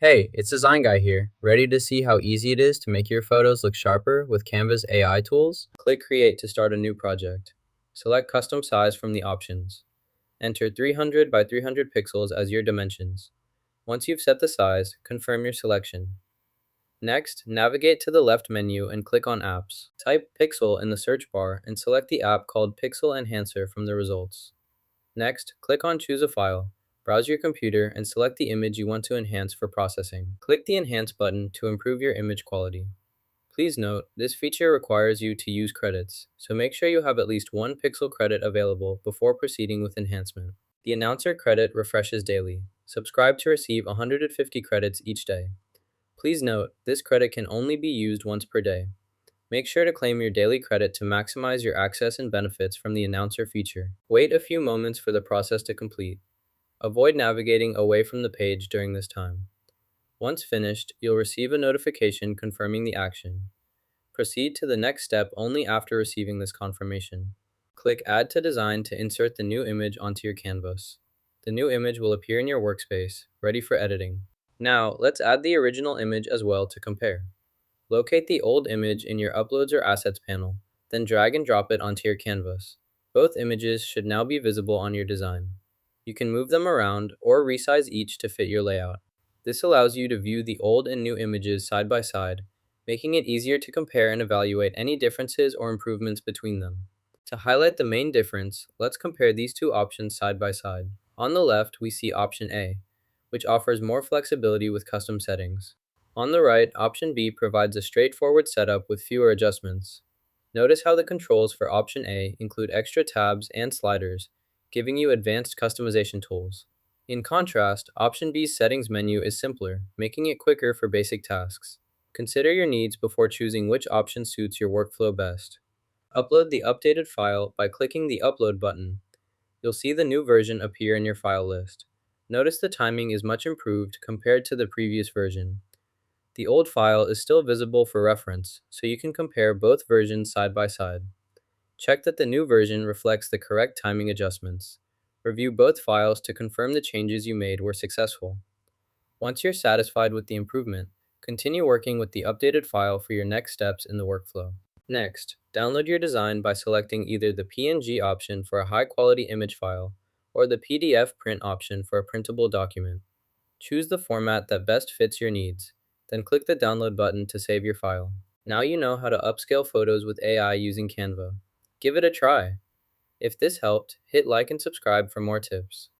Hey, it's Design Guy here. Ready to see how easy it is to make your photos look sharper with Canva's AI tools? Click Create to start a new project. Select Custom Size from the options. Enter 300 by 300 pixels as your dimensions. Once you've set the size, confirm your selection. Next, navigate to the left menu and click on Apps. Type Pixel in the search bar and select the app called Pixel Enhancer from the results. Next, click on Choose a File. Browse your computer and select the image you want to enhance for processing. Click the Enhance button to improve your image quality. Please note, this feature requires you to use credits, so make sure you have at least one pixel credit available before proceeding with enhancement. The announcer credit refreshes daily. Subscribe to receive 150 credits each day. Please note, this credit can only be used once per day. Make sure to claim your daily credit to maximize your access and benefits from the announcer feature. Wait a few moments for the process to complete. Avoid navigating away from the page during this time. Once finished, you'll receive a notification confirming the action. Proceed to the next step only after receiving this confirmation. Click Add to Design to insert the new image onto your canvas. The new image will appear in your workspace, ready for editing. Now, let's add the original image as well to compare. Locate the old image in your Uploads or Assets panel, then drag and drop it onto your canvas. Both images should now be visible on your design. You can move them around or resize each to fit your layout. This allows you to view the old and new images side by side, making it easier to compare and evaluate any differences or improvements between them. To highlight the main difference, let's compare these two options side by side. On the left, we see option A, which offers more flexibility with custom settings. On the right, option B provides a straightforward setup with fewer adjustments. Notice how the controls for option A include extra tabs and sliders, giving you advanced customization tools. In contrast, option B's settings menu is simpler, making it quicker for basic tasks. Consider your needs before choosing which option suits your workflow best. Upload the updated file by clicking the Upload button. You'll see the new version appear in your file list. Notice the timing is much improved compared to the previous version. The old file is still visible for reference, so you can compare both versions side by side. Check that the new version reflects the correct timing adjustments. Review both files to confirm the changes you made were successful. Once you're satisfied with the improvement, continue working with the updated file for your next steps in the workflow. Next, download your design by selecting either the PNG option for a high-quality image file or the PDF print option for a printable document. Choose the format that best fits your needs, then click the download button to save your file. Now you know how to upscale photos with AI using Canva. Give it a try. If this helped, hit like and subscribe for more tips.